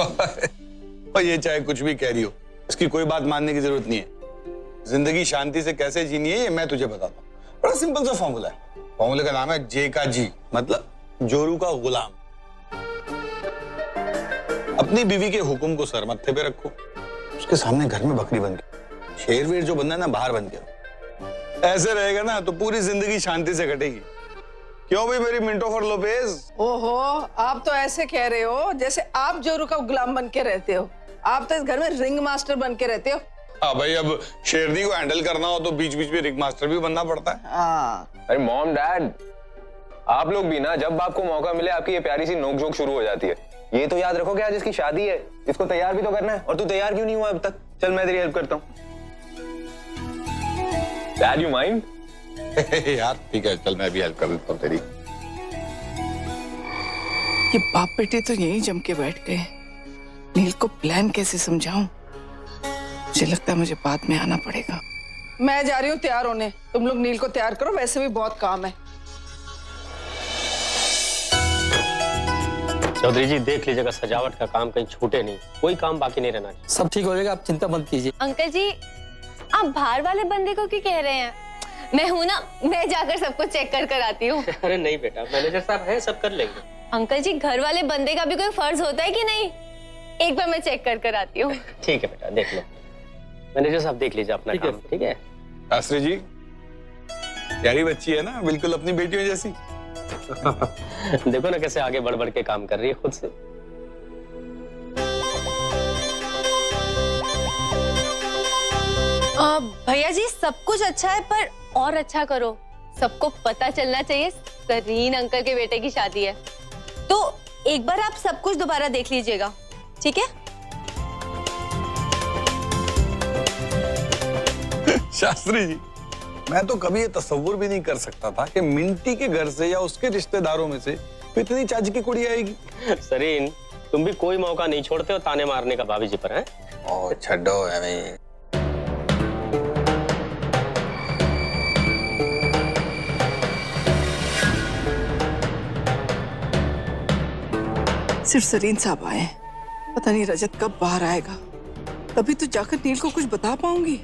और ये चाहे कुछ भी कह रही हो, इसकी कोई बात मानने की जरूरत नहीं है। जिंदगी शांति से कैसे जीनी है ये मैं तुझे बताता हूँ। बड़ा सिंपल सा फॉर्मूला है। फॉर्मूले का नाम है जे का जी, मतलब जोरू का गुलाम। अपनी बीवी के हुक्म को सर मत्थे पे रखो, उसके सामने घर में बकरी बन के, शेर वेर जो बनना है ना बाहर बन के। ऐसे रहेगा ना तो पूरी जिंदगी शांति से कटेगी। क्यों भाई मेरी मिंटो फॉर लोपेज? ओहो, आप तो ऐसे कह रहे हो जैसे आप जोरू का गुलाम बन के रहते हो। आप तो इस घर में रिंग मास्टर बन के रहते हो। हाँ भाई, अब शेरनी को हैंडल करना हो तो बीच बीच में रिंग मास्टर भी बनना पड़ता है। हाँ। अरे मॉम डैड, आप लोग भी ना जब आपको मौका मिले आपकी ये प्यारी सी नोकझोंक शुरू हो जाती है। ये तो याद रखो कि आज इसकी शादी है, इसको तैयार भी तो करना है। और तू तैयार क्यों नहीं हुआ अब तक? चल मैं तेरी हेल्प करता हूँ। Dad you mind? यार ठीक है, चल मैं भी हेल्प कर देता हूँ तेरी। ये बाप बेटे तो यहीं जम के बैठ गए। नील को प्लान कैसे समझाऊं? मुझे लगता है मुझे बाद में आना पड़ेगा। मैं जा रही हूँ तैयार होने, तुम लोग नील को तैयार करो, वैसे भी बहुत काम है। चौधरी जी देख लीजिएगा सजावट का काम कहीं छूटे नहीं, कोई काम बाकी नहीं रहना चाहिए। सब ठीक हो जाएगा, आप चिंता मत कीजिए। अंकल जी, आप बाहर वाले बंदे को क्यों कह रहे हैं? मैं हूं ना, मैं जाकर सब कुछ चेक कर आती हूँ। अरे नहीं बेटा, मैनेजर साहब है, सब कर लेंगे। अंकल जी, घर वाले बंदे का भी कोई फर्ज होता है कि नहीं? एक बार मैं चेक कर आती हूँ। ठीक है बेटा, देख लो। मैनेजर साहब देख लीजिए अपना काम, ठीक है? शास्त्री जी, प्यारी बच्ची है ना, बिल्कुल अपनी बेटियों जैसी। देखो ना कैसे आगे बढ़ बढ़ के काम कर रही है खुद से। भैया जी, सब कुछ अच्छा है पर और अच्छा करो। सबको पता चलना चाहिए सरीन अंकल के बेटे की शादी है। तो एक बार आप सब कुछ दोबारा देख लीजिएगा, ठीक है? शास्त्री जी, मैं तो कभी ये तस्वुर भी नहीं कर सकता था कि मिंटी के घर से या उसके रिश्तेदारों में से इतनी चाची की कुड़ी आएगी। सरीन, तुम भी कोई मौका नहीं छोड़ते हो ताने मारने का भाभी जी पर, है? ओ छड्डो है भाई। सिर्फ सरीन साहब आए, पता नहीं रजत कब बाहर आएगा, तभी तो जाकर नील को कुछ बता पाऊंगी।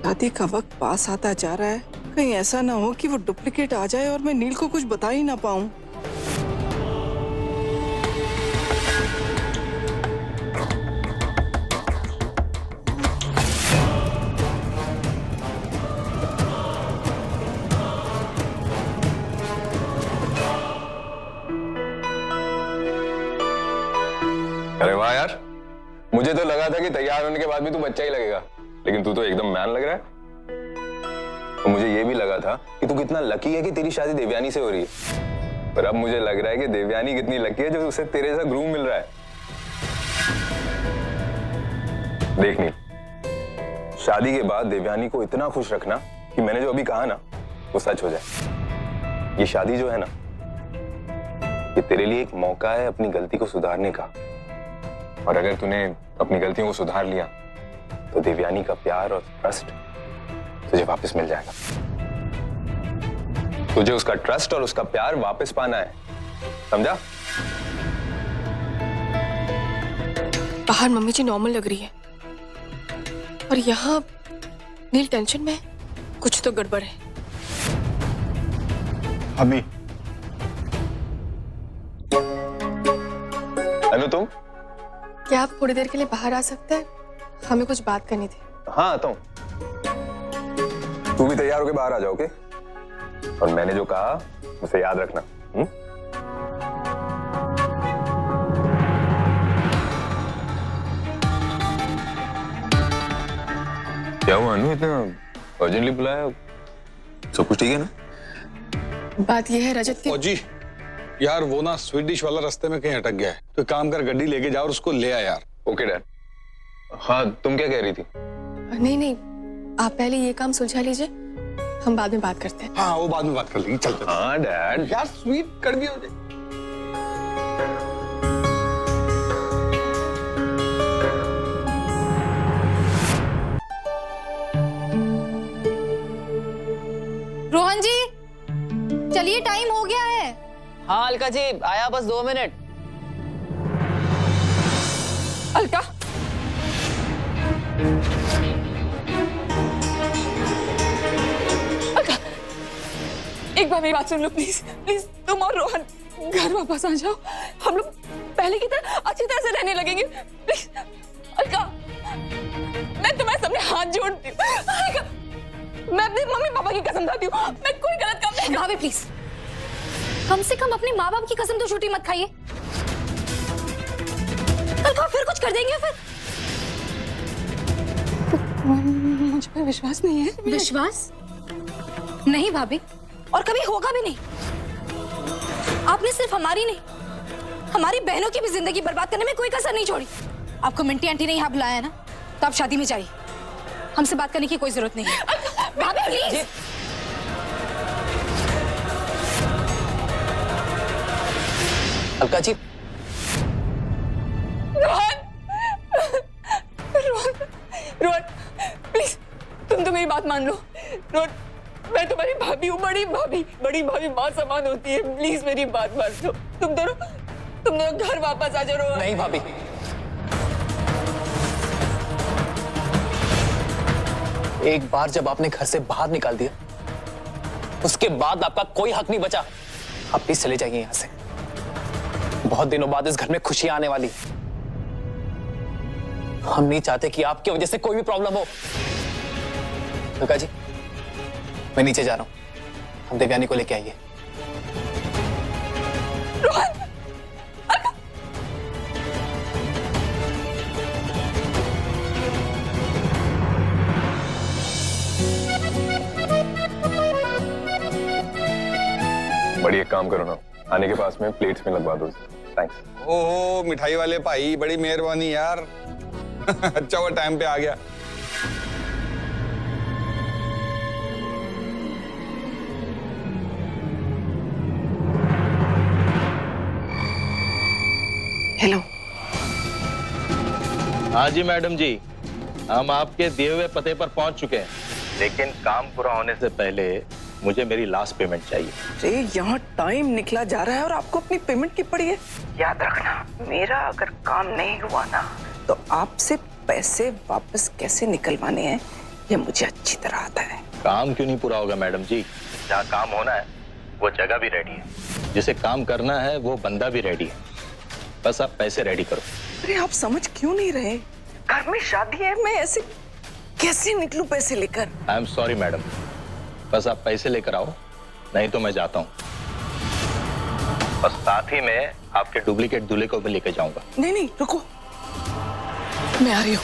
शादी का वक्त पास आता जा रहा है, कहीं ऐसा ना हो कि वो डुप्लीकेट आ जाए और मैं नील को कुछ बता ही ना पाऊं। अरे वाह यार, मुझे तो लगा था कि तैयार होने के बाद भी तू बच्चा ही लगेगा, लेकिन तू तो एकदम मैन लग रहा है। और मुझे ये भी लगा था कि तू कितना लकी है कि तेरी शादी देवयानी से हो रही है, पर अब मुझे लग रहा है कि देवयानी कितनी लकी है जो उसे तेरे जैसा ग्रूम मिल रहा है। देख नील, शादी के बाद देवयानी को इतना खुश रखना कि मैंने जो अभी कहा ना वो सच हो जाए। ये शादी जो है ना, ये तेरे लिए एक मौका है अपनी गलती को सुधारने का। और अगर तूने अपनी गलतियों को सुधार लिया तो देवयानी का प्यार और ट्रस्ट तुझे वापस मिल जाएगा। तुझे उसका ट्रस्ट और उसका प्यार वापस पाना है, समझा? बाहर मम्मी जी नॉर्मल लग रही है और यहाँ नील टेंशन में है। कुछ तो गड़बड़ है। अभी अनु, तुम? क्या आप थोड़ी देर के लिए बाहर आ सकते हैं? हमें कुछ बात करनी थी। हाँ आता हूं। तू भी तैयार होके बाहर आ जाओ, ओके? और मैंने जो कहा उसे याद रखना। क्या हुआ अनु, इतना अर्जेंटली बुलाया? सब कुछ ठीक है ना? बात यह है रजत की। जी यार, वो ना स्वीट डिश वाला रास्ते में कहीं अटक गया है, तो काम कर गड्डी लेके जाओ और उसको ले आ यार। Okay dad. हाँ तुम क्या कह रही थी? नहीं नहीं, आप पहले ये काम सुलझा लीजिए, हम बाद में बात करते हैं। हाँ वो बाद में बात कर लेंगे, चल। हाँ डैड। यार स्वीट कड़वी हो जाए। रोहन जी, चलिए टाइम हो गया है। हाँ अलका जी, आया बस 2 मिनट। अलका, अलका, एक बार मेरी बात सुन लो प्लीज प्लीज। तुम और रोहन घर वापस आ जाओ, हम लोग पहले की तरह अच्छी तरह से रहने लगेंगे प्लीज। अलका, मैं तुम्हारे सामने हाथ जोड़ती हूँ। अलका, मैं अपने मम्मी पापा की कसम खाती हूँ, मैं कोई गलत काम नहीं। भाभी प्लीज, कम से कम अपने माँ बाप की कसम तो झूठी मत खाइए। कल को फिर कुछ कर देंगे फिर। मुझ पर विश्वास नहीं है? विश्वास नहीं भाभी, और कभी होगा भी नहीं। आपने सिर्फ हमारी नहीं, हमारी बहनों की भी जिंदगी बर्बाद करने में कोई कसर नहीं छोड़ी। आपको मिंटी आंटी ने यहाँ बुलाया है ना, तो आप शादी में जाइए, हमसे बात करने की कोई जरूरत नहीं है। भाभी प्लीज। अलका जी, रोहन, रोहन, रोहन, प्लीज तुम तो मेरी बात मान लो। रोहन, मैं तुम्हारी भाभी हूँ, बड़ी भाभी माँ समान होती है। प्लीज मेरी बात मान लो। तुम दोनों घर वापस आ जाओ। रोहन, नहीं भाभी, एक बार जब आपने घर से बाहर निकाल दिया, उसके बाद आपका कोई हक नहीं बचा। आप प्लीज चले जाइए यहां से। बहुत दिनों बाद इस घर में खुशियां आने वाली है। हम नहीं चाहते कि आपकी वजह से कोई भी प्रॉब्लम हो। अलका जी, मैं नीचे जा रहा हूं, हम देवयानी को लेके आइए। रोहन, बड़ी एक काम करो ना, आने के पास में प्लेट्स में लगवा दो। थैंक्स। ओहो मिठाई वाले भाई, बड़ी मेहरबानी यार। अच्छा हुआ टाइम पे आ गया। हेलो। हाँ जी मैडम जी, हम आपके दिए हुए पते पर पहुंच चुके हैं, लेकिन काम पूरा होने से पहले मुझे मेरी लास्ट पेमेंट चाहिए। अरे यहाँ टाइम निकला जा रहा है और आपको अपनी पेमेंट की पड़ी है। याद रखना, मेरा अगर काम नहीं हुआ ना, तो आपसे पैसे वापस कैसे निकलवाने हैं ये मुझे अच्छी तरह आता है। काम क्यों नहीं पूरा होगा मैडम जी? जहाँ काम होना है वो जगह भी रेडी है, जिसे काम करना है वो बंदा भी रेडी है, बस आप पैसे रेडी करो। अरे आप समझ क्यों नहीं रहे? घर में शादी है, मैं ऐसे कैसे निकलूं पैसे लेकर? आई एम सॉरी मैडम, बस आप पैसे लेकर आओ, नहीं तो मैं जाता हूँ। बस साथ ही में आपके डुप्लीकेट दूल्हे को भी लेकर जाऊंगा। नहीं रुको, मैं आ रही हूँ।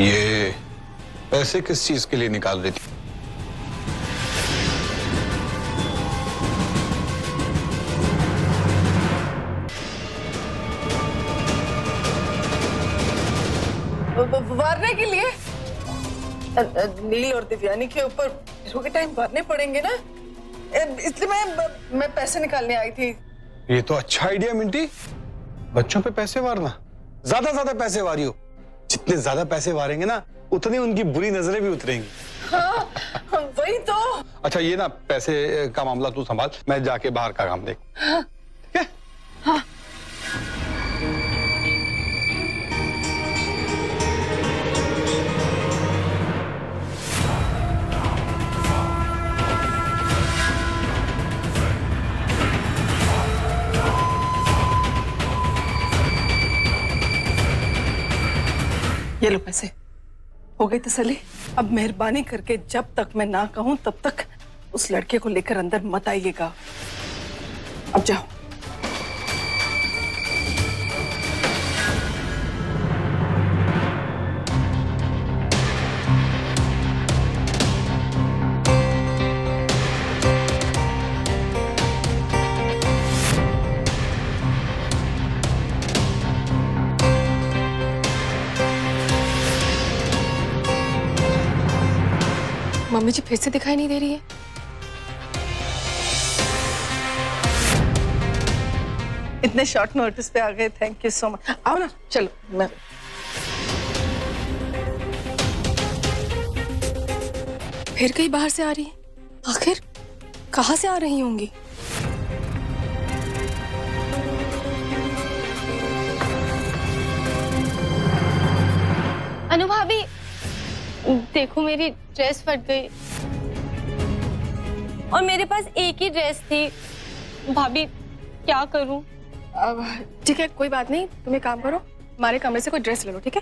ये पैसे किस चीज के लिए निकाल रही थी? वारने के लिए नील और दिव्यानी के ऊपर के टाइम भरने पड़ेंगे ना, इसलिए मैं पैसे निकालने आई थी। ये तो अच्छा आइडिया मिंटी, बच्चों पे पैसे वारना। ज्यादा पैसे वारियो, जितने ज्यादा पैसे वारेंगे ना उतनी उनकी बुरी नजरें भी उतरेंगी। हाँ, वही तो। अच्छा ये ना पैसे का मामला तू संभाल, मैं जाके बाहर का काम देख। हाँ, ठीक है? हाँ। ये लो पैसे, हो गई तसल्ली। अब मेहरबानी करके जब तक मैं ना कहूं तब तक उस लड़के को लेकर अंदर मत आइएगा। अब जाओ। मम्मी जी फिर से दिखाई नहीं दे रही है। इतने शॉर्ट नोटिस पे आ गए, थैंक यू सो मच। आओ ना, चलो मैं फिर कहीं बाहर से आ रही है, आखिर कहाँ से आ रही होंगी? अनु भाभी, देखो मेरी ड्रेस फट गई और मेरे पास एक ही ड्रेस थी। भाभी क्या करूं? अब ठीक है, कोई बात नहीं, तुम एक काम करो, हमारे कमरे से कोई ड्रेस ले लो, ठीक है?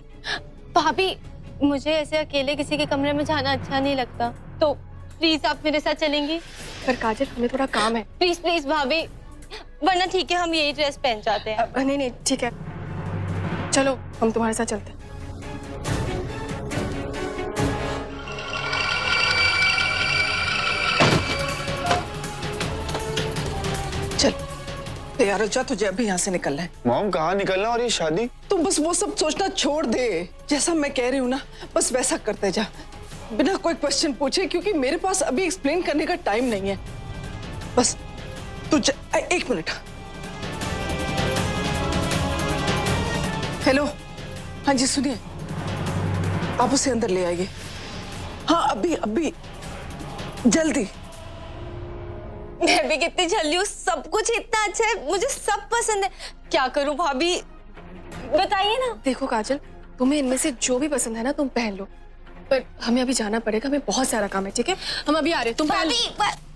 भाभी मुझे ऐसे अकेले किसी के कमरे में जाना अच्छा नहीं लगता, तो प्लीज आप मेरे साथ चलेंगी? पर काजल, हमें थोड़ा काम है। प्लीज प्लीज भाभी, वरना ठीक है हम यही ड्रेस पहन जाते हैं। नहीं नहीं ठीक है, चलो हम तुम्हारे साथ चलते हैं। चल तैयार हो जा, तुझे अभी यहाँ से निकलना है। मॉम कहाँ निकलना और ये शादी? तुम बस वो सब सोचना छोड़ दे, जैसा मैं कह रही हूँ ना बस वैसा करते जा, बिना कोई क्वेश्चन पूछे, क्योंकि मेरे पास अभी एक्सप्लेन करने का टाइम नहीं है। बस तू एक मिनट। हेलो, हाँ जी सुनिए, आप उसे अंदर ले आइए। हाँ अभी अभी, जल्दी। मैं भी कितनी जल्दी हूँ, सब कुछ इतना अच्छा है, मुझे सब पसंद है। क्या करूँ भाभी, बताइए ना। देखो काजल, तुम्हें इनमें से जो भी पसंद है ना तुम पहन लो, पर हमें अभी जाना पड़ेगा, हमें बहुत सारा काम है, ठीक है? हम अभी आ रहे हैं, तुम पहन लो। भाभी